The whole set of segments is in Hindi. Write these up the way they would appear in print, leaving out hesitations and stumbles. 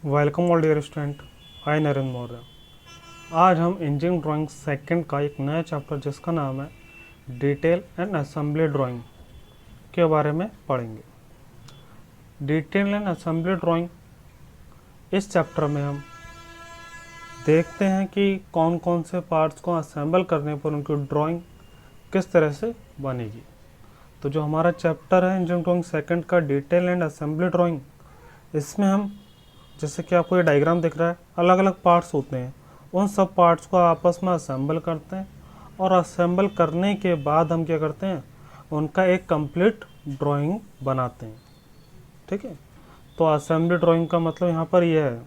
वेलकम ऑल डियर स्टूडेंट, आई नरेंद्र मौर्य। आज हम इंजीनियरिंग ड्राइंग सेकंड का एक नया चैप्टर जिसका नाम है डिटेल एंड असेंबली ड्राइंग के बारे में पढ़ेंगे। डिटेल एंड असेंबली ड्राइंग, इस चैप्टर में हम देखते हैं कि कौन कौन से पार्ट्स को असेंबल करने पर उनकी ड्राइंग किस तरह से बनेगी। तो जो हमारा चैप्टर है इंजीनियरिंग ड्राइंग सेकंड का डिटेल एंड असेंबली ड्राइंग, इसमें हम जैसे कि आपको ये डायग्राम दिख रहा है, अलग अलग पार्ट्स होते हैं, उन सब पार्ट्स को आपस में असेंबल करते हैं और असेंबल करने के बाद हम क्या करते हैं, उनका एक कंप्लीट ड्राइंग बनाते हैं। ठीक है, तो असेंबली ड्राइंग का मतलब यहाँ पर ये है,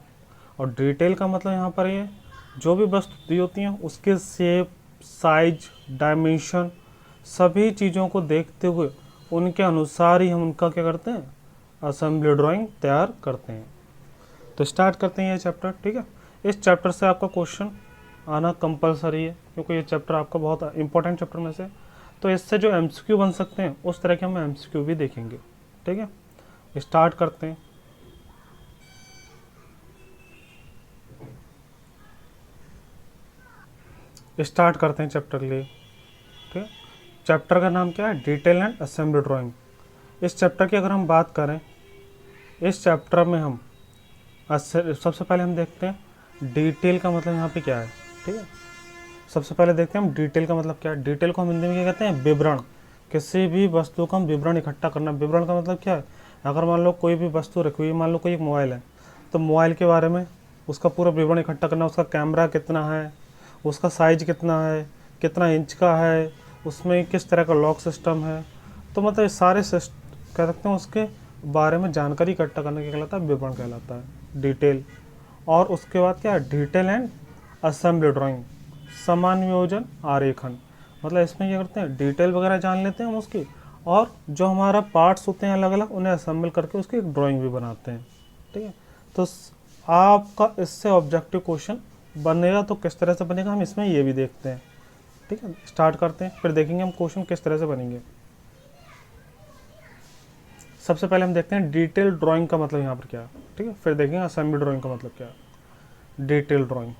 और डिटेल का मतलब यहाँ पर ये जो भी वस्तु दी होती हैं उसके शेप, साइज, डायमेंशन, सभी चीज़ों को देखते हुए उनके अनुसार ही हम उनका क्या करते हैं, असेंबली ड्राइंग तैयार करते हैं। तो स्टार्ट करते हैं ये चैप्टर। ठीक है, इस चैप्टर से आपका क्वेश्चन आना कंपलसरी है क्योंकि ये चैप्टर आपका बहुत इंपॉर्टेंट चैप्टर में से, तो इससे जो एमसीक्यू बन सकते हैं उस तरह के हम एमसीक्यू भी देखेंगे। ठीक है, स्टार्ट करते हैं। स्टार्ट करते हैं चैप्टर के लिए। ठीक है, चैप्टर का नाम क्या है, डिटेल एंड असेंबली ड्राइंग। इस चैप्टर की अगर हम बात करें, इस चैप्टर में हम सबसे पहले हम देखते हैं डिटेल का मतलब यहाँ पे क्या है। ठीक है, सबसे पहले देखते हैं हम डिटेल का मतलब क्या है। डिटेल को हम हिंदी में क्या कहते हैं, विवरण। किसी भी वस्तु का हम विवरण इकट्ठा करना। विवरण का मतलब क्या है, अगर मान लो कोई भी वस्तु रखी हुई, मान लो कोई एक मोबाइल है, तो मोबाइल के बारे में उसका पूरा विवरण इकट्ठा करना। उसका कैमरा कितना है, उसका साइज कितना है, कितना इंच का है, उसमें किस तरह का लॉक सिस्टम है, तो मतलब सारे कह सकते हैं उसके बारे में जानकारी इकट्ठा करने क्या कहलाता है, विवरण कहलाता है, डिटेल। और उसके बाद क्या है, डिटेल एंड असेंबली ड्राइंग, समायोजन आरेखन। मतलब इसमें क्या करते हैं, डिटेल वगैरह जान लेते हैं हम उसकी, और जो हमारा पार्ट्स होते हैं अलग अलग उन्हें असेंबल करके उसकी एक ड्राइंग भी बनाते हैं। ठीक है, तो आपका इससे ऑब्जेक्टिव क्वेश्चन बनेगा, तो किस तरह से बनेगा हम इसमें ये भी देखते हैं। ठीक है, स्टार्ट करते हैं, फिर देखेंगे हम क्वेश्चन किस तरह से बनेंगे। सबसे पहले हम देखते हैं डिटेल ड्राइंग का मतलब यहाँ पर क्या है। ठीक है, फिर देखेंगे असेंबली ड्राइंग का मतलब क्या है। डिटेल ड्राइंग,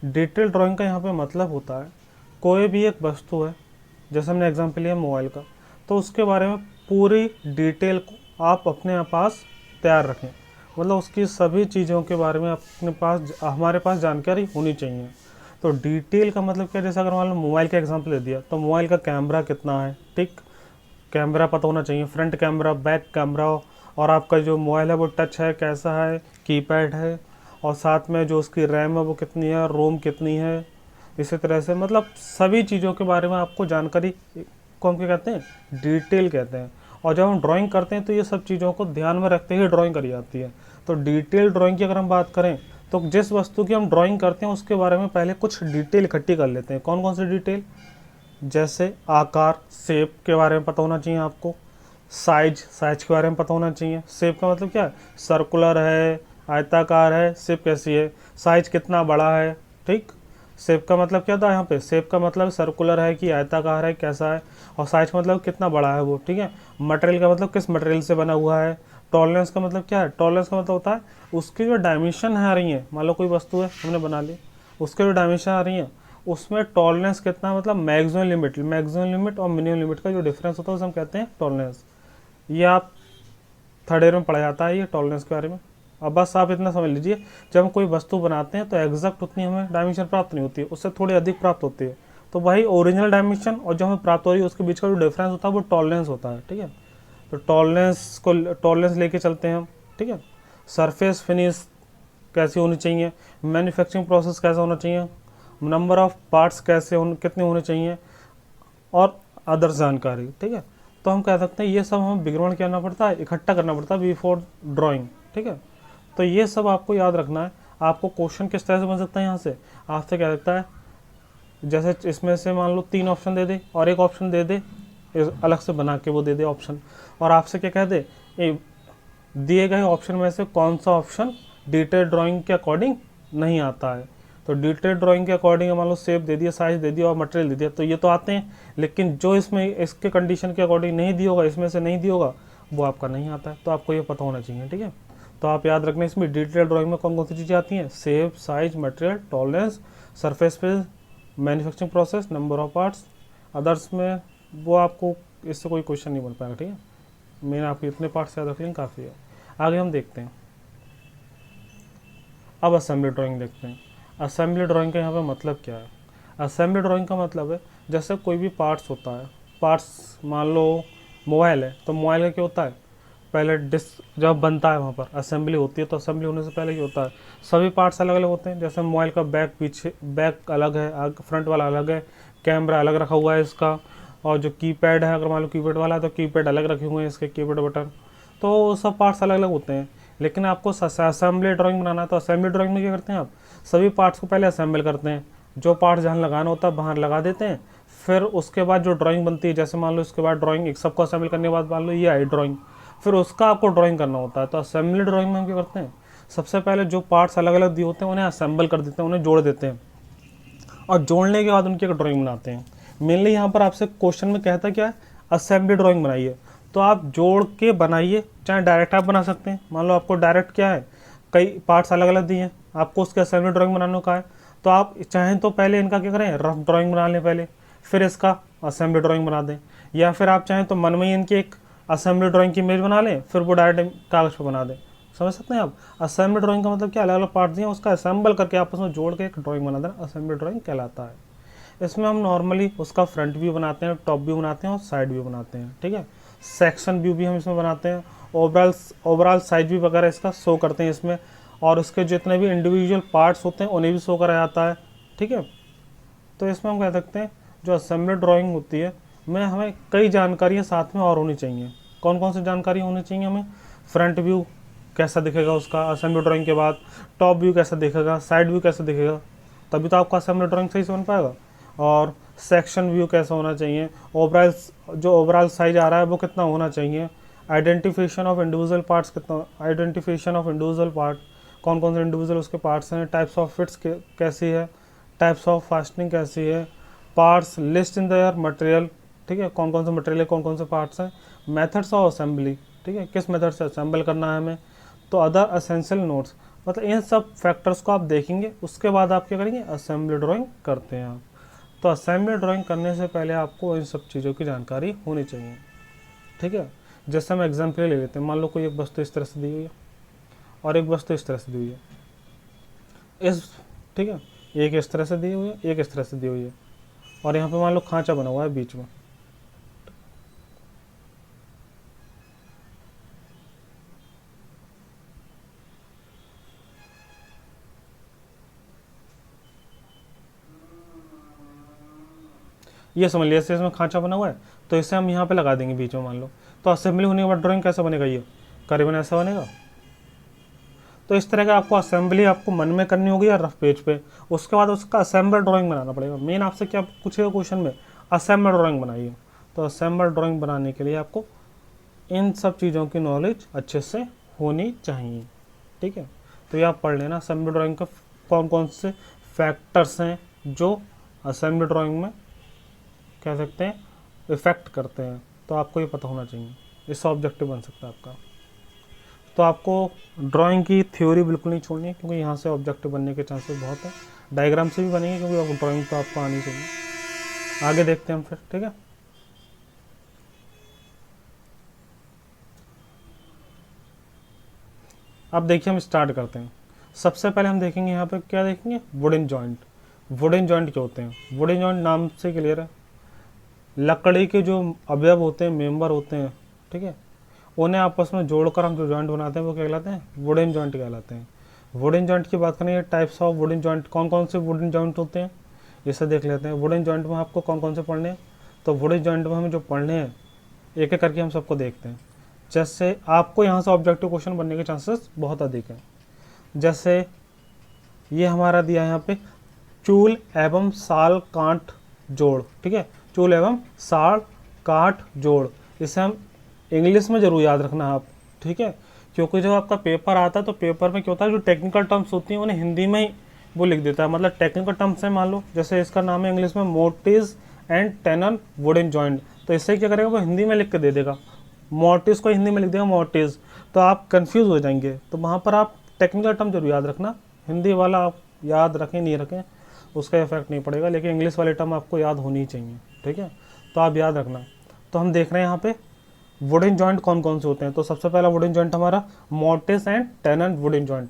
डिटेल ड्राइंग का यहाँ पे मतलब होता है कोई भी एक वस्तु है, जैसे हमने एग्जांपल लिया मोबाइल का, तो उसके बारे में पूरी डिटेल को आप अपने पास तैयार रखें। मतलब उसकी सभी चीज़ों के बारे में अपने पास, हमारे पास जानकारी होनी चाहिए। तो डिटेल का मतलब क्या, जैसे अगर मान लो मोबाइल का एग्जाम्पल दे दिया, तो मोबाइल का कैमरा कितना है, ठीक, कैमरा पता होना चाहिए, फ्रंट कैमरा, बैक कैमरा, और आपका जो मोबाइल है वो टच है, कैसा है, कीपैड है, और साथ में जो उसकी रैम है वो कितनी है, रोम कितनी है। इसी तरह से मतलब सभी चीज़ों के बारे में आपको जानकारी को हम क्या कहते हैं, डिटेल कहते हैं। और जब हम ड्राइंग करते हैं तो ये सब चीज़ों को ध्यान में रखते ही ड्राइंग करी जाती है। तो डिटेल ड्राइंग की अगर हम बात करें, तो जिस वस्तु की हम ड्राइंग करते हैं उसके बारे में पहले कुछ डिटेल इकट्ठी कर लेते हैं। कौन कौन सी डिटेल, जैसे आकार, शेप के बारे में पता होना चाहिए आपको, साइज, साइज के बारे में पता होना चाहिए। शेप का मतलब क्या है, सर्कुलर है, आयताकार है, शेप कैसी है, साइज कितना बड़ा है। ठीक, शेप का मतलब क्या था यहाँ पे, शेप का मतलब सर्कुलर है कि आयताकार है, कैसा है, और साइज का मतलब कितना बड़ा है वो। ठीक है, मटेरियल का मतलब किस मटेरियल से बना हुआ है। टॉलरेंस का मतलब क्या है, टॉलरेंस का मतलब होता है उसकी जो डायमेंशन है आ रही है, मान लो कोई वस्तु है हमने बना ली, उसके जो डायमेंशन आ रही है उसमें टॉलरेंस कितना, मतलब मैक्सिमम लिमिट और मिनिमम लिमिट का जो डिफरेंस होता है उसे हम कहते हैं टॉलरेंस। ये आप थर्ड ईयर में पढ़ा जाता है ये टॉलरेंस के बारे में। अब बस आप इतना समझ लीजिए, जब हम कोई वस्तु बनाते हैं तो एग्जैक्ट उतनी हमें डायमेंशन प्राप्त नहीं होती है, उससे थोड़ी अधिक प्राप्त होती है। तो वही ओरिजिनल डायमेंशन और जो हमें प्राप्त हो रही है उसके बीच का जो डिफरेंस होता है वो टॉलरेंस होता है। ठीक है, तो टॉलरेंस लेके चलते हैं हम। ठीक है, सरफेस फिनिश कैसी होनी चाहिए, मैन्युफैक्चरिंग प्रोसेस कैसा होना चाहिए, नंबर ऑफ पार्ट्स कितने होने चाहिए, और अदर जानकारी। ठीक है, तो हम कह सकते हैं ये सब हमें विवरण करना पड़ता है, इकट्ठा करना पड़ता है बिफोर ड्राइंग। ठीक है, तो ये सब आपको याद रखना है। आपको क्वेश्चन किस तरह से बन सकता है, यहाँ से आपसे कह सकता है, जैसे इसमें से मान लो 3 ऑप्शन दे दे और एक ऑप्शन दे दे अलग से बना के वो दे दे ऑप्शन, और आपसे क्या कह दे, दिए गए ऑप्शन में से कौन सा ऑप्शन डिटेल ड्राइंग के अकॉर्डिंग नहीं आता है। तो डिटेल ड्राइंग के अकॉर्डिंग मान लो शेप दे दिया, साइज दे दिया और मटेरियल दे दिया, तो ये तो आते हैं, लेकिन जो इसमें इसके कंडीशन के अकॉर्डिंग नहीं दिया होगा, इसमें से नहीं दिया होगा, वो आपका नहीं आता है। तो आपको ये पता होना चाहिए। ठीक है, तो आप याद रखना इसमें डिटेल ड्राइंग में कौन कौन सी चीज़ें आती हैं, shape, size, material, tolerance, surface पे, manufacturing process, number of parts. Others में वो आपको इससे कोई क्वेश्चन नहीं बन पाएगा, ठीक है। मेन आपको इतने पार्ट्स याद रख लेंगे काफ़ी है। आगे हम देखते हैं, अब असेंबली ड्राइंग देखते हैं। असेंबली ड्राइंग का यहाँ पे मतलब क्या है। असेंबली ड्राइंग का मतलब है जैसे कोई भी पार्ट्स होता है, पार्ट्स मान लो मोबाइल है तो मोबाइल का क्या होता है, पहले डिस्क जब बनता है वहाँ पर असेंबली होती है, तो असेंबली होने से पहले क्या होता है, सभी पार्ट्स अलग अलग होते हैं। जैसे मोबाइल का बैक, पीछे बैक अलग है, फ्रंट वाला अलग है, कैमरा अलग रखा हुआ है इसका, और जो कीपैड है अगर मान लो कीपैड वाला है तो कीपैड अलग रखे हुए हैं इसके, कीपैड बटन, तो सब पार्ट्स अलग अलग होते हैं। लेकिन आपको असेंबली ड्राइंग बनाना है तो असेंबली ड्राइंग में क्या करते हैं, आप सभी पार्ट्स को पहले असेंबल करते हैं, जो पार्ट्स जहाँ लगाना होता है बाहर लगा देते हैं। फिर उसके बाद जो ड्राइंग बनती है, जैसे मान लो इसके बाद ड्राइंग एक सबको असेंबल करने के बाद मान लो ये आई ड्राइंग, फिर उसका आपको ड्राइंग करना होता है। तो असेंबली ड्राइंग में हम क्या करते हैं, सबसे पहले जो पार्ट्स अलग अलग दिए होते हैं उन्हें असेंबल कर देते हैं, उन्हें जोड़ देते हैं, और जोड़ने के बाद उनकी एक ड्राइंग बनाते हैं। मेनली यहाँ पर आपसे क्वेश्चन में कहता क्या है, असेंबली ड्राइंग बनाइए, तो आप जोड़ के बनाइए, चाहे डायरेक्ट आप बना सकते हैं। मान लो आपको डायरेक्ट क्या है, कई पार्ट्स अलग अलग दिए हैं, आपको उसके असेंबली ड्राइंग बनाने का है, तो आप चाहें तो पहले इनका क्या करें, रफ ड्राइंग बना लें पहले, फिर इसका असेंबली ड्राइंग बना दें। या फिर आप चाहें तो मन में ही इनकी एक असेंबली ड्राइंग की इमेज बना लें, फिर वो डायरेक्ट कागज़ पर बना दें। समझ सकते हैं आप। असेंबली ड्राइंग का मतलब क्या, अलग अलग पार्ट दिए उसका असेंबल करके आपस में जोड़ के एक ड्राइंग बना देना, असेंबली ड्राइंग कहलाता है। इसमें हम नॉर्मली उसका फ्रंट व्यू बनाते हैं, टॉप व्यू बनाते हैं और साइड व्यू बनाते हैं, ठीक है। सेक्शन व्यू भी हम इसमें बनाते हैं, ओवरऑल साइज भी वगैरह इसका शो करते हैं इसमें, और उसके जितने भी इंडिविजुअल पार्ट्स होते हैं उन्हें भी शो करा जाता है, ठीक है। तो इसमें हम कह सकते हैं जो असेंबली ड्राइंग होती है में हमें कई जानकारियाँ साथ में और होनी चाहिए। कौन कौन सी जानकारी होनी चाहिए हमें, फ्रंट व्यू कैसा दिखेगा उसका असेंबली ड्राइंग के बाद, टॉप व्यू कैसा दिखेगा, साइड व्यू कैसा दिखेगा, तभी तो आपका असेंबली ड्राइंग सही से बन पाएगा। और सेक्शन व्यू कैसा होना चाहिए, ओवरऑल साइज आ रहा है वो कितना होना चाहिए, आइडेंटिफिकेशन ऑफ इंडिविजुअल पार्ट्स कितना, आइडेंटिफिकेशन ऑफ इंडिविजुअल पार्ट, कौन कौन से इंडिविजुअल उसके पार्ट्स हैं, टाइप्स ऑफ फिट्स कैसी है, टाइप्स ऑफ फास्टनिंग कैसी है, parts list in their material, ठीक है, कौन कौन से मटेरियल कौन कौन से पार्ट्स हैं, मेथड्स ऑफ असेंबली, ठीक है, किस मेथड से असेंबल करना है हमें, तो अदर एसेंशियल नोट्स, मतलब इन सब फैक्टर्स को आप देखेंगे, उसके बाद आप क्या करेंगे, असेंबली ड्राइंग करते हैं आप। तो असेंबली ड्राइंग करने से पहले आपको इन सब चीज़ों की जानकारी होनी चाहिए, ठीक है। जैसे हम एग्जाम्पल ले लेते हैं, मान लो कोई एक वस्तु इस तरह से दी हुई है और एक वस्तु इस तरह से दी हुई है, ठीक है, एक इस तरह से दी हुई है, एक इस तरह से दी हुई है, और यहाँ पे मान लो खांचा बना हुआ है बीच में, ये समझ लिया, इसमें खांचा बना हुआ है तो इसे हम यहाँ पे लगा देंगे बीच में मान लो, तो असेंबली होने के बाद ड्राइंग कैसा बनेगा, ये करीबन ऐसा बनेगा। तो इस तरह का आपको असेंबली आपको मन में करनी होगी या रफ पेज पे, उसके बाद उसका असेंबल ड्राइंग बनाना पड़ेगा। मेन आपसे क्या पूछेगा क्वेश्चन में, असेंबल ड्राइंग बनाइए। तो असेंबल ड्राइंग बनाने के लिए आपको इन सब चीज़ों की नॉलेज अच्छे से होनी चाहिए, ठीक है। तो ये आप पढ़ लेना, असेंबली ड्राइंग का कौन कौन से फैक्टर्स हैं जो असेंबली ड्राइंग में कह सकते हैं इफ़ेक्ट करते हैं, तो आपको ये पता होना चाहिए, इससे ऑब्जेक्टिव बन सकता है आपका। तो आपको ड्राइंग की थ्योरी बिल्कुल नहीं छोड़नी है, क्योंकि यहाँ से ऑब्जेक्टिव बनने के चांसेस बहुत है। डायग्राम से भी बनेंगे, क्योंकि ड्राइंग तो आपको आनी चाहिए। आगे देखते हैं हम फिर, ठीक है। अब देखिए हम स्टार्ट करते हैं। सबसे पहले हम देखेंगे यहाँ पे क्या देखेंगे, वुडन जॉइंट। वुडन जॉइंट क्या होते हैं, वुडन जॉइंट नाम से क्लियर है, लकड़ी के जो अवयव होते हैं, मेंबर होते हैं, ठीक है, उन्हें आपस में जोड़कर हम जो जॉइंट बनाते हैं वो क्या कहलाते हैं, वुडन जॉइंट कहलाते हैं। वुडन जॉइंट की बात करें, टाइप्स ऑफ वुडन जॉइंट, कौन कौन से वुडन जॉइंट होते हैं इसे देख लेते हैं। वुडन जॉइंट में आपको कौन कौन से पढ़ने हैं, तो वुडन जॉइंट में हमें जो पढ़ने हैं एक एक करके हम सबको देखते हैं। जैसे आपको यहाँ से ऑब्जेक्टिव क्वेश्चन बनने के चांसेस बहुत अधिक हैं। जैसे ये हमारा दिया है यहाँ पे, चूल एवं साल कांट जोड़, ठीक है, चूल एवं साल काट जोड़, इसे हम इंग्लिश में जरूर याद रखना आप, ठीक है, क्योंकि जब आपका पेपर आता है तो पेपर में क्या होता है, जो टेक्निकल टर्म्स होती हैं उन्हें हिंदी में ही वो लिख देता है। मतलब टेक्निकल टर्म्स है, मान लो जैसे इसका नाम है इंग्लिश में mortis and tenon wooden joint, तो इससे क्या करेगा वो हिंदी में लिख के दे देगा, मोर्टिस को हिंदी में लिख देगा मोर्टिस, तो आप कंफ्यूज हो जाएंगे। तो वहाँ पर आप टेक्निकल टर्म जरूर याद रखना, हिंदी वाला आप याद रखें नहीं रखें उसका इफेक्ट नहीं पड़ेगा, लेकिन इंग्लिश वाले टर्म आपको याद होनी चाहिए, ठीक है। तो आप याद रखना। तो हम देख रहे हैं यहाँ पे वुडन जॉइंट कौन कौन से होते हैं। तो सबसे पहला वुडन जॉइंट हमारा mortise and tenon wooden joint.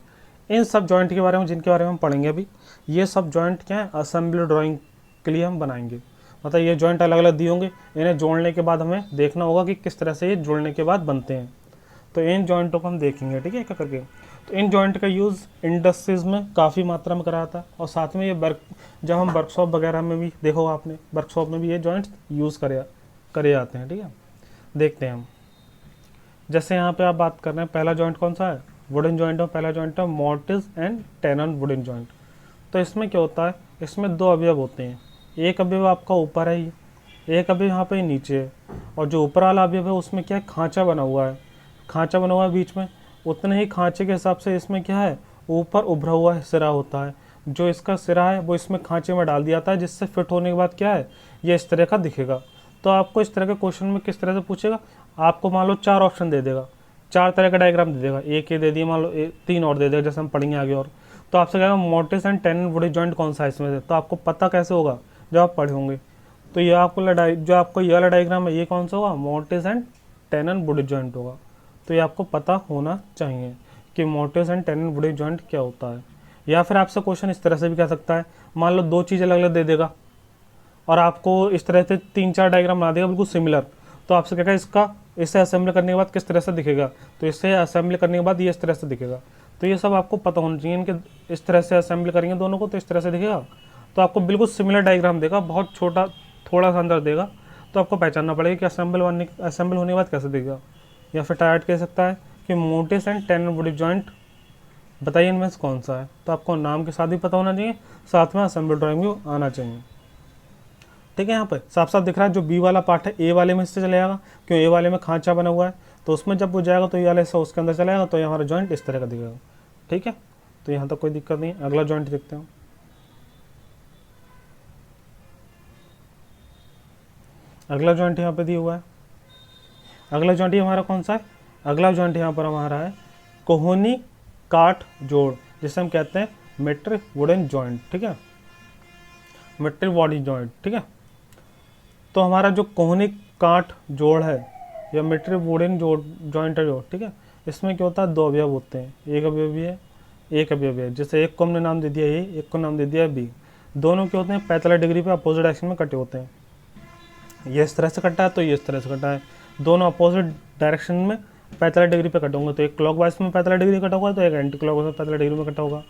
इन सब जॉइंट के बारे में, जिनके बारे में हम पढ़ेंगे अभी, ये सब जॉइंट क्या है, असेंबली ड्राइंग के लिए हम बनाएंगे। मतलब ये जॉइंट अलग अलग दिए होंगे, इन्हें जोड़ने के बाद हमें देखना होगा कि किस तरह से ये जोड़ने के बाद बनते हैं। तो इन जॉइंटों को हम देखेंगे, ठीक है, क्या करके। तो इन जॉइंट का यूज़ इंडस्ट्रीज में काफ़ी मात्रा में करा था, और साथ में ये जब हम वर्कशॉप वगैरह में भी देखो, आपने वर्कशॉप में भी ये जॉइंट्स यूज़ करे जाते हैं, ठीक है। देखते हैं हम, जैसे यहाँ पे आप बात कर रहे हैं, पहला जॉइंट कौन सा है, वुडन जॉइंट में पहला जॉइंट है mortis and tenon wooden joint. तो इसमें क्या होता है, इसमें दो अवयव होते हैं, एक अवयव आपका ऊपर है, एक अवयव यहाँ पे नीचे है, और जो ऊपर वाला अवयव है उसमें क्या है, खांचा बना हुआ है, खांचा बना हुआ है बीच में। उतने ही खांचे के हिसाब से इसमें क्या है, ऊपर उभरा हुआ सिरा होता है। जो इसका सिरा है वो इसमें खांचे में डाल दिया जाता है, जिससे फिट होने के बाद क्या है, ये इस तरह का दिखेगा। तो आपको इस तरह के क्वेश्चन में किस तरह से पूछेगा, आपको मान लो 4 ऑप्शन दे देगा, 4 तरह का डायग्राम दे देगा, एक ये दे दिया, मान लो 3 और दे देगा, जैसे हम पढ़ेंगे आगे। और तो आपसे कहेगा mortis and tenon wooden joint कौन सा है इसमें से। तो आपको पता कैसे होगा, जब आप पढ़े होंगे। तो ये आपको जो आपको ये वाला डायग्राम है, ये कौन सा होगा, mortis and tenon wooden joint होगा। तो ये आपको पता होना चाहिए कि mortis and tenon wooden joint क्या होता है। या फिर आपसे क्वेश्चन इस तरह से भी कह सकता है, मान लो 2 चीज़ अलग अलग दे देगा, और आपको इस तरह से 3-4 डायग्राम बना देगा बिल्कुल सिमिलर। तो आपसे कहेगा इसे असेंबल करने के बाद किस तरह से दिखेगा, तो इसे असेंबल करने के बाद ये इस तरह से दिखेगा। तो ये सब आपको पता होना चाहिए, इनके इस तरह से असेंबल करेंगे दोनों को तो इस तरह से दिखेगा। तो आपको बिल्कुल सिमिलर डायग्राम देगा, बहुत छोटा थोड़ा सा अंदर देगा, तो आपको पहचानना पड़ेगा कि असेंबल होने के बाद कैसे दिखेगा। या फिर टाइट कह सकता है कि mortis and tenon wooden joint बताइए इनमें से कौन सा है। तो आपको नाम के साथ भी पता होना चाहिए, साथ में असेंबल ड्राइंग भी आना चाहिए, ठीक है। यहाँ पे साफ साफ दिख रहा है, जो बी वाला पार्ट है ए वाले में से चले जाएगा, क्यों ए वाले में खांचा बना हुआ है, तो उसमें जब वो जाएगा तो ये वाला हिस्सा उसके अंदर चला जाएगा, तो ये हमारा जॉइंट इस तरह का दिखेगा, ठीक है। तो यहाँ तक कोई दिक्कत नहीं है। अगला जॉइंट देखते हैं। अगला जॉइंट यहाँ पे दिया हुआ है, अगला जॉइंट हमारा कौन सा है, अगला जॉइंट यहाँ पर हमारा है कोहनी काट जोड़, जिसे हम कहते हैं मेट्रिक वुडन जॉइंट, ठीक है, मेट्रिक बॉडी जॉइंट, ठीक है। तो हमारा जो कोहनी काट जोड़ है या मेट्रिक वुडन जॉइंट है जो, ठीक है, इसमें क्या होता है, 2 अवयव होते हैं, एक अवयवी है एक अवयवी है। जैसे एक को हमने नाम दे दिया ए, एक को नाम दे दिया बी। दोनों क्या होते हैं, 45 डिग्री पे अपोजिट डायरेक्शन में कटे होते हैं। ये इस तरह से कटा है तो ये इस तरह से कटा है, दोनों अपोजिट डायरेक्शन में 45 डिग्री पे कटे होंगे। तो एक क्लॉक वाइज में 45 डिग्री कटा होगा, तो एक एंटी क्लॉक वाइज में 45 डिग्री में कटा होगा।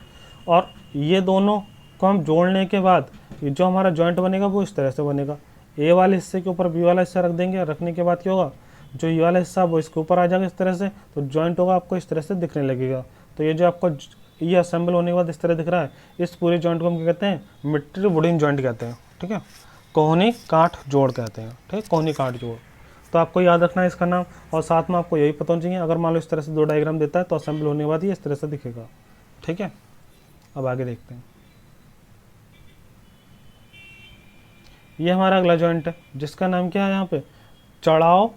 और ये दोनों को हम जोड़ने के बाद जो हमारा जॉइंट बनेगा वो इस तरह से बनेगा। ए वाले हिस्से के ऊपर बी वाला हिस्सा रख देंगे, रखने के बाद क्या होगा, जो ये वाला हिस्सा वो इसके ऊपर आ जाएगा इस तरह से, तो जॉइंट होगा आपको इस तरह से दिखने लगेगा। तो ये जो आपको ये असेंबल होने के बाद इस तरह दिख रहा है, इस पूरे जॉइंट को हम क्या कहते हैं, मेट्रिक वुडन जॉइंट कहते हैं, ठीक है, कोहनी काट जोड़ कहते हैं, ठीक है, कोहनी काट जोड़। तो आपको याद रखना है इसका नाम, और साथ में आपको यही पता होना चाहिए, अगर मान लो इस तरह से 2 डायग्राम देता है तो असेंबल होने के बाद ये इस तरह से दिखेगा, ठीक है। अब आगे देखते हैं। ये हमारा अगला जॉइंट है, जिसका नाम क्या है यहाँ पे, चढ़ाव।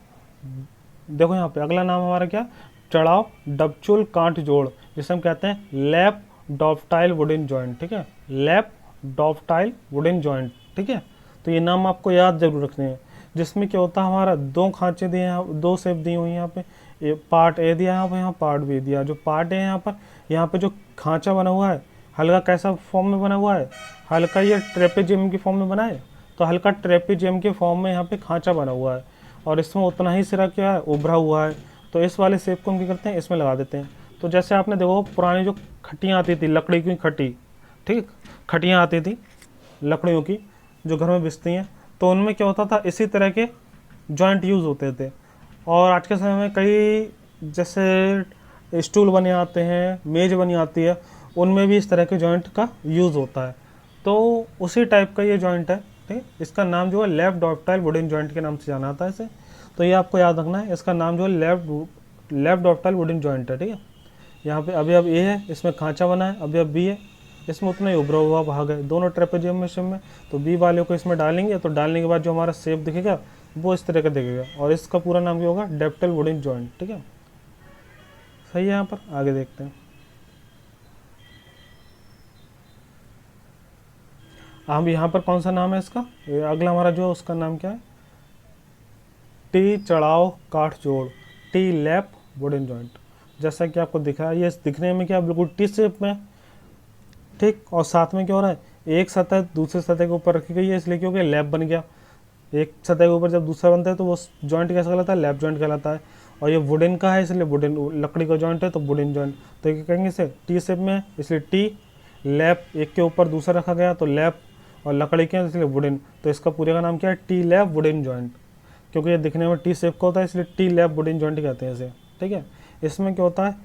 देखो यहाँ पे अगला नाम हमारा क्या, चढ़ाव डबचुल कांट जोड़, जिसे हम कहते हैं लैप डॉफ्टाइल वुडन जॉइंट, ठीक है, लैप डॉफ्टाइल वुडन जॉइंट, ठीक है। तो ये नाम आपको याद जरूर रखने हैं, जिसमें क्या होता है, हमारा 2 खांचे दिए हैं, 2 शेप दी हुई हैं यहाँ पे, ये पार्ट ए दिया है यहाँ पार्ट बी दिया। जो पार्ट ए यहाँ पे जो खांचा बना हुआ है, हल्का कैसा फॉर्म में बना हुआ है, हल्का ये ट्रेपेजियम की फॉर्म में बना है, तो हल्का ट्रेपेजियम के फॉर्म में यहाँ पे खांचा बना हुआ है, और इसमें उतना ही सिरा क्या है, उभरा हुआ है। तो इस वाले शेप को हम क्या करते हैं, इसमें लगा देते हैं। तो जैसे आपने देखो पुरानी जो खटियाँ आती थी, लकड़ी की खटी, ठीक, खटियाँ आती थी लकड़ियों की जो घर में बिछती हैं, तो उनमें क्या होता था, इसी तरह के जॉइंट यूज़ होते थे। और आज के समय में कई जैसे स्टूल बने आते हैं, मेज बनी आती है, उनमें भी इस तरह के जॉइंट का यूज़ होता है। तो उसी टाइप का ये जॉइंट है, ठीक, इसका नाम जो है लेफ्ट डॉफ्टाइल वुडन जॉइंट के नाम से जाना आता है इसे। तो ये आपको याद रखना है, इसका नाम जो है लेफ्ट डॉफ्टाइल वुडन जॉइंट है, ठीक है। यहाँ पे अभी अब ए है, इसमें खांचा बना है, अभी अब बी है, इसमें उतना ही उभरा हुआ भाग है, दोनों ट्रेपेजियम में। तो बी वाले को इसमें डालेंगे, तो डालने के बाद जो हमारा शेप दिखेगा वो इस तरह का दिखेगा, और इसका पूरा नाम क्या होगा, डॉफ्टाइल वुडन जॉइंट, ठीक है। सही है। यहाँ पर आगे देखते हैं। अब यहाँ पर कौन सा नाम है इसका, ये अगला हमारा जो है उसका नाम क्या है, टी चढ़ाव काठ जोड़, टी लैप वुडन जॉइंट। जैसा कि आपको दिख रहा है, ये दिखने में क्या बिल्कुल टी शेप में, ठीक, और साथ में क्या हो रहा है, एक सतह दूसरी सतह के ऊपर रखी गई है, इसलिए क्योंकि लैप बन गया। एक सतह के ऊपर जब दूसरा बनता है तो वो जॉइंट कैसा कहलाता है, लैप जॉइंट कहलाता है। और ये वुडन का है इसलिए वुडन, लकड़ी का जॉइंट है तो वुडन जॉइंट। तो ये कहेंगे इसे टी शेप में है, इसलिए टी लैप, एक के ऊपर दूसरा रखा गया तो लैप, और लकड़ी के इसलिए वुडन। तो इसका पूरे का नाम क्या है, टी लैप वुडन जॉइंट। क्योंकि ये दिखने में टी शेप का होता है इसलिए टी लैप वुडन जॉइंट कहते हैं इसे। ठीक है। इसमें क्या होता है,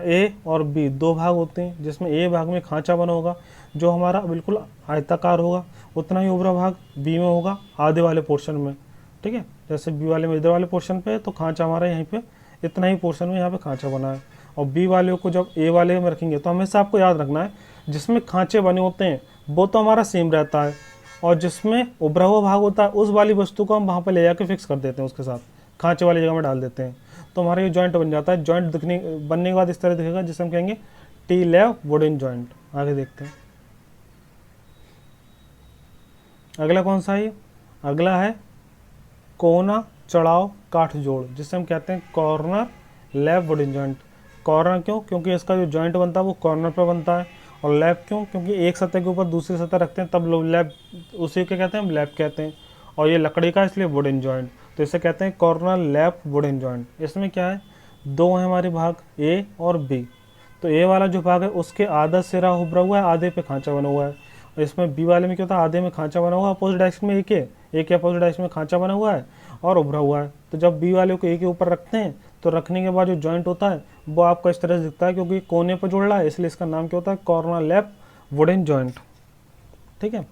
ए और बी दो भाग होते हैं, जिसमें ए भाग में खांचा बना होगा जो हमारा बिल्कुल आयताकार होगा, उतना ही ऊपरा भाग बी में होगा आधे वाले पोर्शन में। ठीक है। जैसे बी वाले में इधर वाले पोर्शन पे तो खांचा हमारा यहीं पे इतना ही पोर्शन में यहाँ पे खांचा बना है। और बी वाले को जब ए वाले में रखेंगे तो हमेशा आपको याद रखना है, जिसमें खांचे बने होते हैं वो तो हमारा सेम रहता है, और जिसमें उभरा हुआ भाग होता है उस वाली वस्तु को हम वहाँ पर ले जाकर फिक्स कर देते हैं, उसके साथ खांचे वाली जगह में डाल देते हैं। तो हमारा ये जॉइंट बन जाता है। जॉइंट बनने के बाद इस तरह दिखेगा, जिसे हम कहेंगे टी लैप वुडन जॉइंट। आगे देखते हैं। अगला कौन सा है, अगला है कोना चढ़ाव काठ जोड़, जिसे हम कहते हैं corner lap wooden joint. Corner क्यों, क्योंकि इसका जो जॉइंट बनता है वो कॉर्नर पर बनता है। और लैप क्यों, क्योंकि एक सतह के ऊपर दूसरी सतह रखते हैं तब लोग लैप, उसी के कहते हैं हम लैप कहते हैं। और ये लकड़ी का इसलिए वुडन जॉइंट, तो इसे कहते हैं कॉर्नर लैप वुडन जॉइंट। इसमें क्या है, दो है हमारे भाग ए और बी। तो ए वाला जो भाग है उसके आधा सिरा उभरा हुआ है, आधे पे खांचा बना हुआ है। और इसमें बी वाले में क्या होता है, आधे में खांचा बना हुआ है, अपोजिट डायरेक्शन में एक के अपोजिट डायरेक्शन में खांचा बना हुआ है और उभरा हुआ है। तो जब बी वाले को ए के ऊपर रखते हैं तो रखने के बाद जो जॉइंट होता है वो आपको इस तरह से दिखता है, क्योंकि कोने पर जुड़ रहा है इसलिए इसका नाम क्या होता है, कॉर्नर लैप वुडन जॉइंट। ठीक है।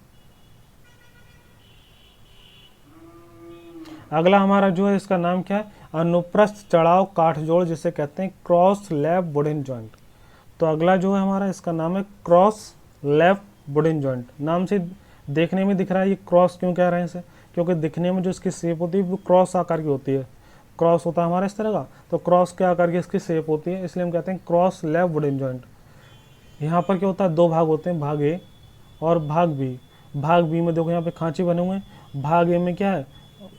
अगला हमारा जो है इसका नाम क्या है, अनुप्रस्थ चढ़ाव काठ जोड़, जिसे कहते हैं क्रॉस लैप वुडन जॉइंट। तो अगला जो है हमारा इसका नाम है क्रॉस लैप वुडन जॉइंट। नाम से देखने में दिख रहा है, ये क्रॉस क्यों कह रहे हैं इसे, क्योंकि दिखने में जो इसकी शेप होती है वो क्रॉस आकार की होती है। क्रॉस होता है हमारा इस तरह का, तो क्रॉस के आकार की इसकी शेप होती है, इसलिए हम कहते हैं क्रॉस लैप वुडन जॉइंट। यहाँ पर क्या होता है, दो भाग होते हैं, भाग ए और भाग बी। भाग बी में देखो यहाँ पे खांचे बने हुए हैं, भाग ए में क्या है,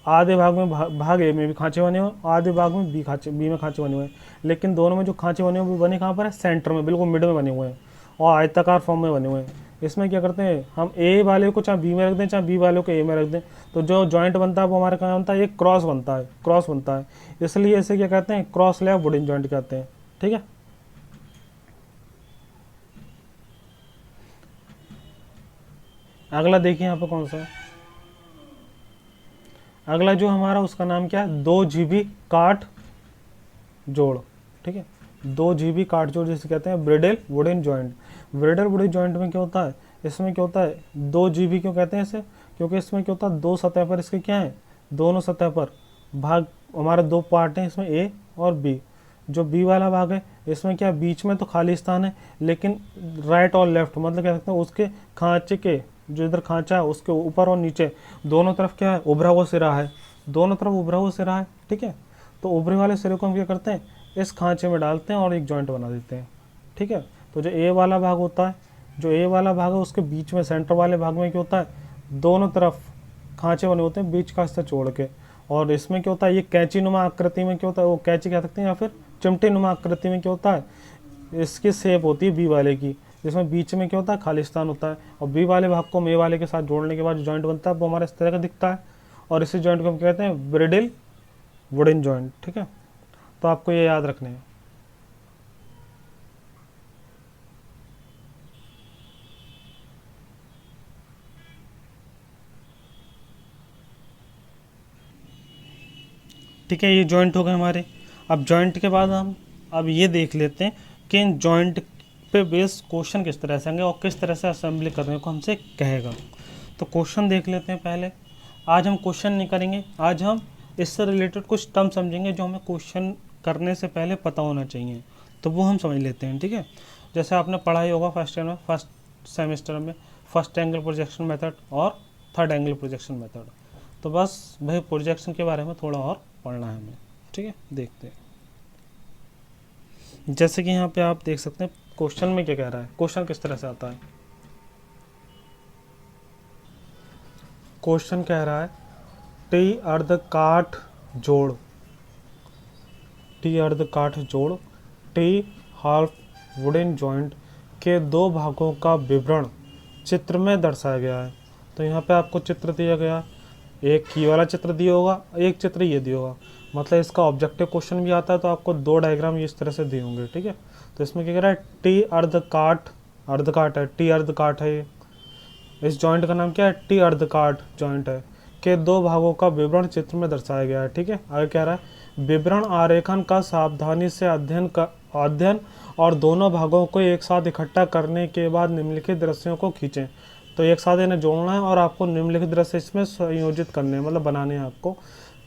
आधे भाग में भाग ए में भी खांचे बने हुए हैं, आधे भाग में बी में खांचे बने हुए हैं। लेकिन दोनों में जो खांचे बने हुए बने कहाँ पर है, सेंटर में, बिल्कुल मिड में बने हुए हैं और आयताकार फॉर्म में बने हुए हैं। इसमें क्या करते हैं हम, ए वाले को चाहे बी में रख दें चाहे बी वाले को ए में रख दें, तो जो जॉइंट बनता है वो हमारे कहाँ बनता है, एक क्रॉस बनता है, क्रॉस बनता है। इसलिए इसे क्या कहते हैं, क्रॉस लैप वुडन जॉइंट कहते हैं। ठीक है। अगला देखिए यहाँ पर कौन सा है, अगला जो हमारा उसका नाम क्या है, 2 GB काठ जोड़। ठीक है। 2 GB काठ जोड़ जिसे कहते हैं bridle wooden joint. Bridle wooden joint में क्या होता है, इसमें क्या होता है, 2 GB क्यों कहते हैं इसे, क्योंकि इसमें क्या होता है, दो सतह पर इसके क्या है, दोनों सतह पर भाग, हमारे दो पार्ट हैं इसमें ए और बी। जो बी वाला भाग है इसमें क्या, बीच में तो खाली स्थान है, लेकिन राइट और लेफ्ट मतलब कह सकते हैं उसके खांचे के, जो इधर खांचा है उसके ऊपर और नीचे दोनों तरफ क्या है, उभरा हुआ सिरा है, दोनों तरफ उभरा हुआ सिरा है। ठीक है। तो उभरे वाले सिरे को हम क्या करते हैं, इस खांचे में डालते हैं और एक जॉइंट बना देते हैं। ठीक है। तो जो ए वाला भाग होता है, जो ए वाला भाग है उसके बीच में सेंटर वाले भाग में क्या होता है, दोनों तरफ खांचे बने होते हैं बीच का हिस्सा छोड़ के। और इसमें क्या होता है, ये कैंची नुमा आकृति में क्या होता है, वो कैंची कह सकते हैं या फिर चिमटी नुमा आकृति में क्या होता है, इसकी शेप होती है बी वाले की, जिसमें बीच में क्या होता है, खालिस्तान होता है। और बी वाले भाग को हम ए वाले के साथ जोड़ने के बाद जो जॉइंट बनता है वो हमारा इस तरह का दिखता है, और इसी जॉइंट को हम कहते हैं ब्रिडल वुडन जॉइंट। ठीक है। तो आपको ये याद रखने हैं। ठीक है, ये जॉइंट हो गए हमारे। अब जॉइंट के बाद हम अब ये देख लेते हैं कि इन जॉइंट पे बेस क्वेश्चन किस तरह से आएंगे और किस तरह से असेंबली करने को हमसे कहेगा। तो क्वेश्चन देख लेते हैं पहले। आज हम क्वेश्चन नहीं करेंगे, आज हम इससे रिलेटेड कुछ टर्म समझेंगे जो हमें क्वेश्चन करने से पहले पता होना चाहिए, तो वो हम समझ लेते हैं। ठीक है। जैसे आपने पढ़ा ही होगा फर्स्ट सेमेस्टर में फर्स्ट एंगल प्रोजेक्शन मेथड और थर्ड एंगल प्रोजेक्शन मेथड। तो बस भाई प्रोजेक्शन के बारे में थोड़ा और पढ़ना है हमें। ठीक है, देखते हैं। जैसे कि यहाँ पे आप देख सकते हैं क्वेश्चन में क्या कह रहा है, क्वेश्चन किस तरह से आता है। क्वेश्चन कह रहा है टी अर्ध काठ जोड़, टी अर्ध काठ जोड़ टी हाफ वुडन जॉइंट के दो भागों का विवरण चित्र में दर्शाया गया है। तो यहाँ पे आपको चित्र दिया गया, एक ये वाला चित्र दिया होगा, एक चित्र ये दिया होगा, मतलब इसका ऑब्जेक्टिव क्वेश्चन भी आता है तो आपको दो डायग्राम इस तरह से दिए होंगे, ठीक है। तो इसमें क्या कह रहा है, टी अर्ध काठ है, टी अर्ध काठ है, इस जॉइंट का नाम क्या है, टी अर्ध काठ जॉइंट है, के दो भागों का विवरण चित्र में दर्शाया गया है, ठीक है। आगे कह रहा है विवरण आरेखन का सावधानी से अध्ययन और दोनों भागों को एक साथ इकट्ठा करने के बाद निम्नलिखित दृश्यों को खींचें। तो एक साथ इन्हें जोड़ना है और आपको निम्नलिखित दृश्य इसमें संयोजित करने हैं, मतलब बनाने हैं आपको।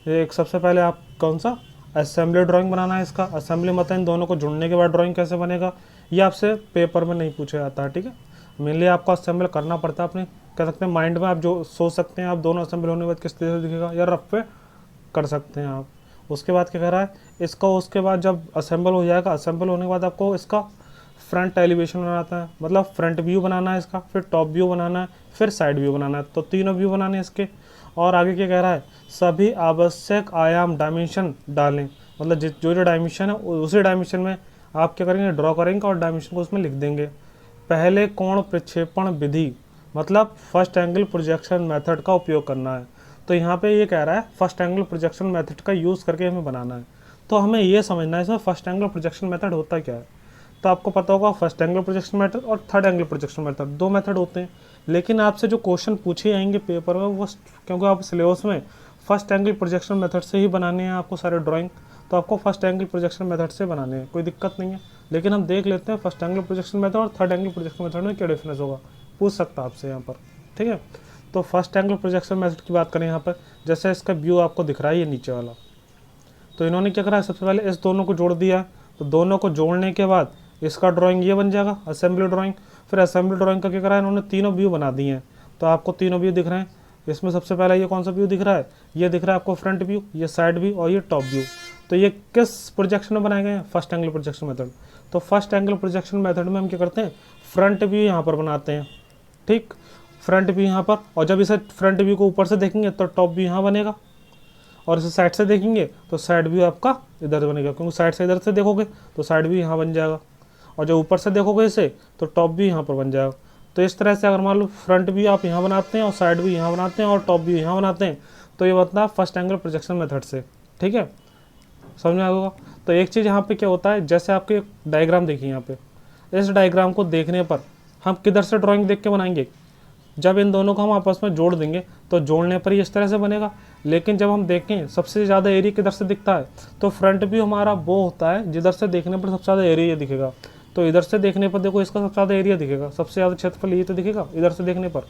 एक सबसे पहले आप कौन सा असेंबली ड्राइंग बनाना है, इसका असेंबली मतलब इन दोनों को जुड़ने के बाद ड्राइंग कैसे बनेगा, ये आपसे पेपर में नहीं पूछा जाता है, ठीक है। मेनली आपको असेंबल करना पड़ता है अपने, कह सकते हैं माइंड में आप जो सोच सकते हैं आप दोनों असेंबल होने के बाद किस तरह से दिखेगा, या रफ पे कर सकते हैं आप। उसके बाद क्या कह रहा है, इसका उसके बाद जब असेंबल हो जाएगा, असेंबल होने के बाद आपको इसका फ्रंट एलिवेशन बनाता है, मतलब फ्रंट व्यू बनाना है इसका, फिर टॉप व्यू बनाना है, फिर साइड व्यू बनाना है, तो तीनों व्यू बनाने हैं इसके। और आगे क्या कह रहा है, सभी आवश्यक आयाम डायमेंशन डालें, मतलब जो डायमेंशन है उसी डायमेंशन में आप क्या करेंगे, ड्रॉ करेंगे और डायमेंशन को उसमें लिख देंगे। पहले कोण प्रक्षेपण विधि, मतलब फर्स्ट एंगल प्रोजेक्शन मेथड का उपयोग करना है। तो यहाँ पे ये कह रहा है फर्स्ट एंगल प्रोजेक्शन मेथड का यूज़ करके हमें बनाना है। तो हमें ये समझना है इसमें फर्स्ट एंगल प्रोजेक्शन मेथड होता क्या है। तो आपको पता होगा फर्स्ट एंगल प्रोजेक्शन मेथड और थर्ड एंगल प्रोजेक्शन मेथड, दो मेथड होते हैं। लेकिन आपसे जो क्वेश्चन पूछे जाएंगे पेपर में वो, क्योंकि आप सिलेबस में फर्स्ट एंगल प्रोजेक्शन मेथड से ही बनाने हैं आपको सारे ड्राइंग, तो आपको फर्स्ट एंगल प्रोजेक्शन मेथड से बनाने हैं, कोई दिक्कत नहीं है। लेकिन हम देख लेते हैं फर्स्ट एंगल प्रोजेक्शन मेथड और थर्ड एंगल प्रोजेक्शन मेथड में क्या डिफरेंस होगा, पूछ सकता है आपसे यहाँ पर, ठीक है। तो फर्स्ट एंगल प्रोजेक्शन मेथड की बात करें यहाँ पर, जैसे इसका व्यू आपको दिख रहा है ये नीचे वाला, तो इन्होंने क्या करा है, सबसे पहले इस दोनों को जोड़ दिया। तो दोनों को जोड़ने के बाद इसका ड्राइंग ये बन जाएगा असेंबली ड्राइंग। फिर असेंबली ड्राइंग का क्या करा है, इन्होंने तीनों व्यू बना दिए हैं। तो आपको तीनों व्यू दिख रहे हैं, इसमें सबसे पहला ये कौन सा व्यू दिख रहा है, ये दिख रहा है आपको फ्रंट व्यू, ये साइड व्यू और ये टॉप व्यू। तो ये किस प्रोजेक्शन में बनाए गए हैं, फर्स्ट एंगल प्रोजेक्शन मेथड। तो फर्स्ट एंगल प्रोजेक्शन मेथड में हम क्या करते हैं, फ्रंट व्यू यहाँ पर बनाते हैं, ठीक, फ्रंट व्यू यहाँ पर, और जब इसे फ्रंट व्यू को ऊपर से देखेंगे तो टॉप व्यू यहाँ बनेगा, और इसे साइड से देखेंगे तो साइड व्यू आपका इधर बनेगा, क्योंकि साइड से इधर से देखोगे तो साइड व्यू यहाँ बन जाएगा, और जब ऊपर से देखोगे इसे तो टॉप व्यू यहाँ पर बन जाएगा। तो इस तरह से अगर मान लो फ्रंट व्यू आप यहाँ बनाते हैं और साइड व्यू यहाँ बनाते हैं और टॉप व्यू यहाँ बनाते हैं, तो ये बनता है फर्स्ट एंगल प्रोजेक्शन मेथड से, ठीक है, समझ में आ होगा। तो एक चीज़ यहाँ पे क्या होता है, जैसे आपके डायग्राम देखिए यहाँ पे, इस डायग्राम को देखने पर हम किधर से ड्राइंग देख के बनाएंगे, जब इन दोनों को हम आपस में जोड़ देंगे तो जोड़ने पर ही इस तरह से बनेगा। लेकिन जब हम देखें सबसे ज़्यादा एरिया किधर से दिखता है, तो फ्रंट व्यू हमारा वो होता है जिधर से देखने पर सबसे ज़्यादा एरिया दिखेगा। तो इधर से देखने पर देखो इसका सबसे ज़्यादा एरिया दिखेगा, सबसे ज़्यादा क्षेत्रफल ये तो दिखेगा इधर से देखने पर।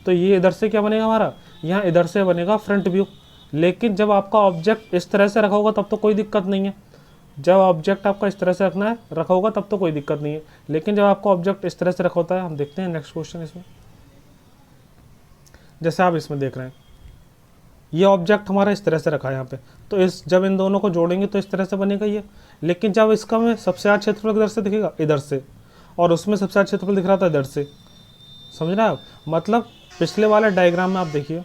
तो ये इधर से क्या बनेगा हमारा, यहाँ इधर से बनेगा फ्रंट व्यू। लेकिन जब आपका ऑब्जेक्ट इस तरह से रखा होगा तब तो कोई दिक्कत नहीं है, जब ऑब्जेक्ट आपका इस तरह से रखा होगा तब तो कोई दिक्कत नहीं है। लेकिन जब आपका ऑब्जेक्ट इस तरह से रखा होता है, हम देखते हैं नेक्स्ट क्वेश्चन इसमें, जैसे आप इसमें देख रहे हैं ये ऑब्जेक्ट हमारा इस तरह से रखा है यहाँ पे, तो इस जब इन दोनों को जोड़ेंगे तो इस तरह से बनेगा ये। लेकिन जब इसका में सबसे ज़्यादा क्षेत्रफल किधर से दिखेगा, इधर से, और उसमें सबसे ज़्यादा क्षेत्रफल दिख रहा था इधर से, समझ रहे हैं आप। मतलब पिछले वाले डायग्राम में आप देखिए,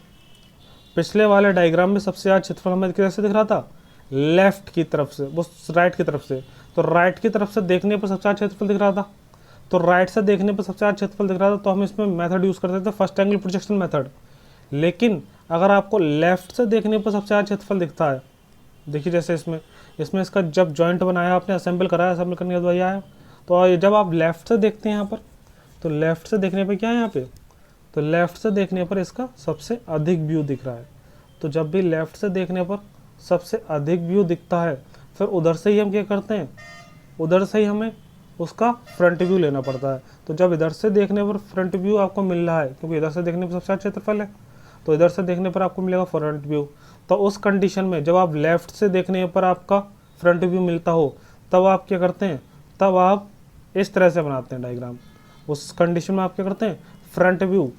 पिछले वाले डायग्राम में सबसे ज़्यादा क्षेत्रफल हमें किधर से दिख रहा था, लेफ्ट की तरफ से, वो राइट की तरफ से। तो राइट की तरफ से देखने पर सबसे ज़्यादा क्षेत्रफल दिख रहा था, तो राइट से देखने पर सबसे ज़्यादा क्षेत्रफल दिख रहा था, तो हम इसमें मेथड यूज़ करते थे फर्स्ट एंगल प्रोजेक्शन मेथड। लेकिन अगर आपको लेफ्ट से देखने पर सबसे ज़्यादा क्षेत्रफल दिखता है, देखिए जैसे इसमें इसका जब जॉइंट बनाया आपने, असेंबल कराया, असेंबल करने के बाद आया, तो जब आप लेफ्ट से देखते हैं यहाँ पर, तो लेफ्ट से देखने पर क्या है यहाँ पे, तो लेफ्ट से देखने पर इसका सबसे अधिक व्यू दिख रहा है। तो जब भी लेफ्ट से देखने पर सबसे अधिक व्यू दिखता है, फिर उधर से ही हम क्या करते हैं, उधर से ही हमें उसका फ्रंट व्यू लेना पड़ता है। तो जब इधर से देखने पर फ्रंट व्यू आपको मिल रहा है, क्योंकि इधर से देखने पर सबसे अच्छा क्षेत्रफल है, तो इधर से देखने पर आपको मिलेगा फ्रंट व्यू। तो उस कंडीशन में जब आप लेफ्ट से देखने पर आपका फ्रंट व्यू मिलता हो, तब आप क्या करते हैं, तब आप इस तरह से बनाते हैं डायग्राम। उस कंडीशन में आप क्या करते हैं, फ्रंट व्यू,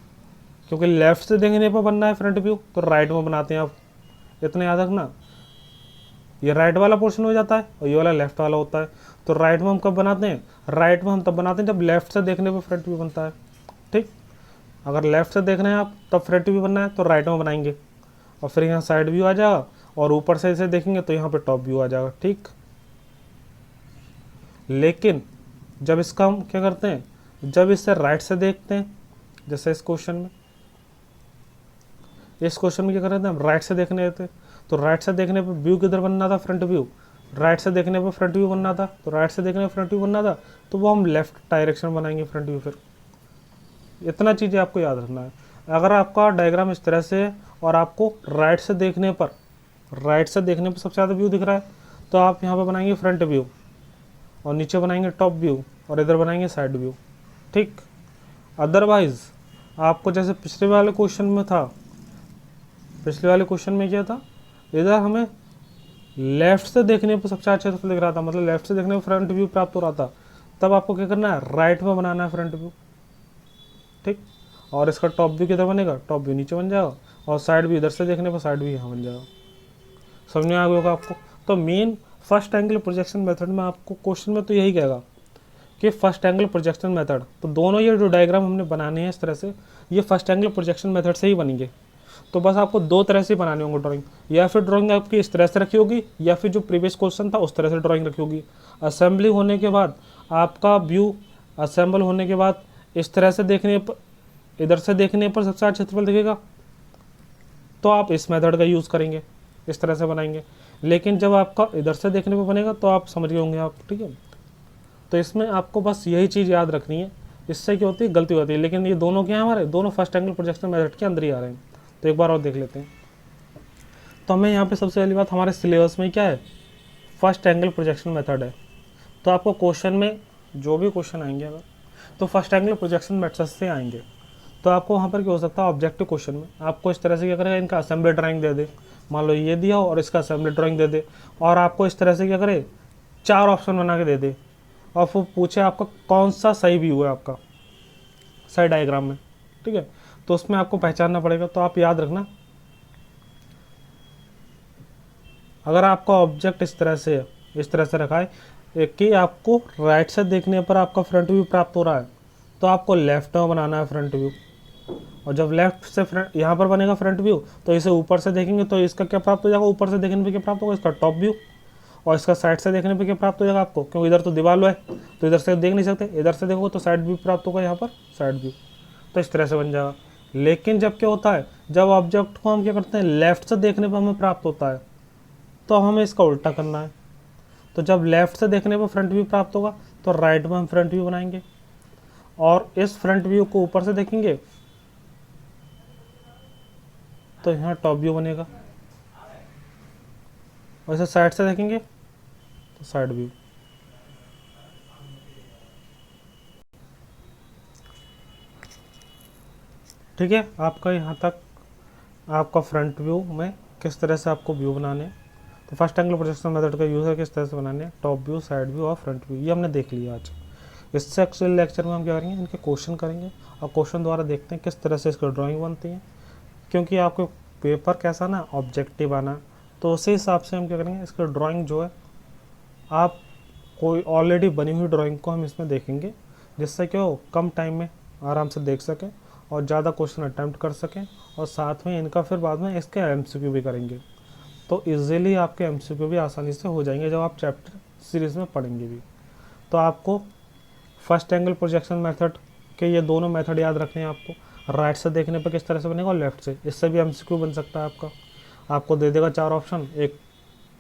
क्योंकि लेफ्ट से देखने पर बनना है फ्रंट व्यू, तो राइट में बनाते हैं आप, इतना याद रखना। ये राइट वाला पोर्शन हो जाता है और ये वाला लेफ्ट वाला होता है। तो राइट में हम कब बनाते हैं, राइट में हम तब बनाते हैं जब लेफ्ट से देखने पर फ्रंट व्यू बनता है। ठीक, अगर लेफ्ट से देखना है आप तब फ्रंट व्यू बनना है तो राइट में बनाएंगे, और फिर यहाँ साइड व्यू आ जाएगा, और ऊपर से इसे देखेंगे तो यहाँ पे टॉप व्यू आ जाएगा। ठीक, लेकिन जब इसका हम क्या करते हैं, जब इससे राइट से देखते हैं, जैसे इस क्वेश्चन में क्या कर रहे थे हम, राइट से देखने थे, तो राइट से देखने पर व्यू किधर बनना था, फ्रंट व्यू। राइट से देखने पर फ्रंट व्यू बनना था, तो राइट से देखने पर फ्रंट व्यू बनना था, तो वो हम लेफ्ट डायरेक्शन बनाएंगे फ्रंट व्यू। फिर इतना चीज़ें आपको याद रखना है। अगर आपका डायग्राम इस तरह से है और आपको राइट से देखने पर सबसे ज़्यादा व्यू दिख रहा है, तो आप यहाँ पर बनाएंगे फ्रंट व्यू, और नीचे बनाएंगे टॉप व्यू, और इधर बनाएंगे साइड व्यू। ठीक, अदरवाइज आपको जैसे पिछले वाले क्वेश्चन में क्या था, इधर हमें लेफ्ट से देखने पर सबसे अच्छा दिख रहा था, मतलब लेफ्ट से देखने पर फ्रंट व्यू प्राप्त हो रहा था, तब आपको क्या करना है, राइट में बनाना है फ्रंट व्यू। ठीक, और इसका टॉप व्यू किधर बनेगा, टॉप व्यू नीचे बन जाएगा, और साइड व्यू इधर से देखने पर साइड व्यू यहाँ बन जाएगा। समझ में आ गया होगा आपको। तो main first angle projection method में आपको क्वेश्चन में तो यही कहेगा कि फर्स्ट एंगल प्रोजेक्शन मेथड, तो दोनों ये जो डायग्राम हमने बनाने हैं इस तरह से, ये फर्स्ट एंगल प्रोजेक्शन मेथड से ही बनेंगे। तो बस आपको दो तरह से बनाने होंगे ड्राइंग, या फिर ड्राइंग आपकी इस तरह से रखी होगी, या फिर जो प्रीवियस क्वेश्चन था उस तरह से ड्राइंग रखी होगी। असेंबली होने के बाद आपका व्यू असेंबल होने के बाद इस तरह से देखने पर, इधर से देखने पर सबसे अच्छा क्षेत्रफल दिखेगा, तो आप इस मेथड का यूज़ करेंगे, इस तरह से बनाएंगे। लेकिन जब आपका इधर से देखने पर बनेगा तो आप समझ गए होंगे आप। ठीक है, तो इसमें आपको बस यही चीज़ याद रखनी है, इससे क्या होती है, गलती होती है। लेकिन ये दोनों क्या हैं, हमारे दोनों फर्स्ट एंगल प्रोजेक्शन मेथड के अंदर ही आ रहे हैं। तो एक बार और देख लेते हैं। तो हमें यहाँ पे सबसे पहली बात, हमारे सिलेबस में क्या है, फर्स्ट एंगल प्रोजेक्शन मेथड है। तो आपको क्वेश्चन में जो भी क्वेश्चन आएंगे अगर, तो फर्स्ट एंगल प्रोजेक्शन मेथड से आएंगे। तो आपको वहाँ पर क्या हो सकता है, ऑब्जेक्टिव क्वेश्चन में आपको इस तरह से क्या करेगा, इनका असेंबली ड्राइंग दे दे, मान लो ये दिया हो और इसका असेंबली ड्राइंग दे दे, और आपको इस तरह से क्या करे, 4 ऑप्शन बना के दे दे, और फिर पूछे आपका कौन सा सही व्यू है आपका सही डायग्राम में। ठीक है, तो उसमें आपको पहचानना पड़ेगा। तो आप याद रखना, अगर आपका ऑब्जेक्ट इस तरह से रखा है कि आपको राइट से देखने पर आपका फ्रंट व्यू प्राप्त हो रहा है, तो आपको लेफ्ट में बनाना है फ्रंट व्यू। और जब लेफ्ट से फ्रंट यहाँ पर बनेगा फ्रंट व्यू, तो इसे ऊपर से देखेंगे तो इसका क्या प्राप्त हो जाएगा, ऊपर से देखने पे क्या प्राप्त होगा, इसका टॉप व्यू। और इसका साइड से देखने पे क्या प्राप्त हो जाएगा आपको, क्योंकि इधर तो दीवार है तो इधर से देख नहीं सकते, इधर से देखोगे तो साइड व्यू प्राप्त होगा, यहाँ पर साइड व्यू। तो इस तरह से बन जाएगा। लेकिन जब क्या होता है, जब ऑब्जेक्ट को हम क्या करते हैं, लेफ्ट से देखने पर हमें प्राप्त होता है, तो हमें इसका उल्टा करना है। तो जब लेफ्ट से देखने पर फ्रंट व्यू प्राप्त होगा तो राइट में हम फ्रंट व्यू बनाएंगे, और इस फ्रंट व्यू को ऊपर से देखेंगे तो यहाँ टॉप व्यू बनेगा, वैसे साइड से देखेंगे तो साइड व्यू। ठीक है, आपका यहाँ तक आपका फ्रंट व्यू में किस तरह से आपको व्यू बनाने हैं, तो फर्स्ट एंगल प्रोजेक्शन मेथड का यूज़ है किस तरह से बनाने हैं, टॉप व्यू, साइड व्यू और फ्रंट व्यू, ये हमने देख लिया आज। इससे एक्चुअल लेक्चर में हम क्या करेंगे, इनके क्वेश्चन करेंगे, और क्वेश्चन द्वारा देखते हैं किस तरह से इसकी ड्राइंग बनती है। क्योंकि आपको पेपर कैसा ना ऑब्जेक्टिव आना, तो उसी हिसाब से हम क्या करेंगे, इसकी ड्राइंग जो है आप कोई ऑलरेडी बनी हुई ड्राइंग को हम इसमें देखेंगे, जिससे क्या हो कम टाइम में आराम से देख सकें और ज़्यादा क्वेश्चन अटैम्प्ट कर सकें, और साथ में इनका फिर बाद में इसके एमसीक्यू भी करेंगे। तो इजीली आपके एमसीक्यू भी आसानी से हो जाएंगे जब आप चैप्टर सीरीज़ में पढ़ेंगे भी। तो आपको फर्स्ट एंगल प्रोजेक्शन मेथड के ये दोनों मेथड याद रखने हैं आपको, राइट से देखने पर किस तरह से बनेगा और लेफ्ट से, इससे भी एमसीक्यू बन सकता है आपका। आपको दे देगा 4 ऑप्शन, एक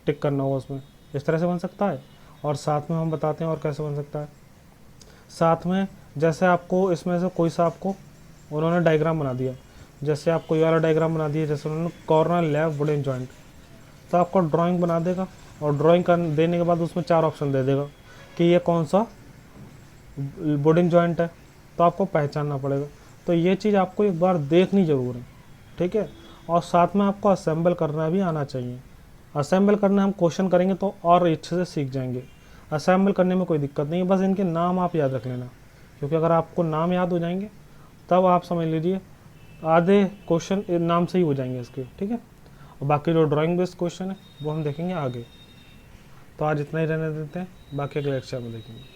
टिक करना होगा उसमें, इस तरह से बन सकता है। और साथ में हम बताते हैं और कैसे बन सकता है। साथ में जैसे आपको इसमें से कोई सा आपको उन्होंने डायग्राम बना दिया, जैसे आपको ये वाला डायग्राम बना दिया, जैसे उन्होंने कॉर्नर लेफ्ट वुडन जॉइंट, तो आपको ड्राइंग बना देगा, और ड्राइंग कर देने के बाद उसमें 4 ऑप्शन दे देगा कि ये कौन सा वुडन जॉइंट है, तो आपको पहचानना पड़ेगा। तो ये चीज़ आपको एक बार देखनी ज़रूर है। ठीक है, और साथ में आपको असेंबल करना भी आना चाहिए। असेंबल करना हम क्वेश्चन करेंगे तो और अच्छे से सीख जाएंगे। असेंबल करने में कोई दिक्कत नहीं है, बस इनके नाम आप याद रख लेना, क्योंकि अगर आपको नाम याद हो जाएंगे तब आप समझ लीजिए आधे क्वेश्चन नाम से ही हो जाएंगे इसके। ठीक है, और बाकी जो ड्राइंग बेस्ड क्वेश्चन है वो हम देखेंगे आगे। तो आज इतना ही रहने देते हैं, बाकी अगले लेक्चर में देखेंगे।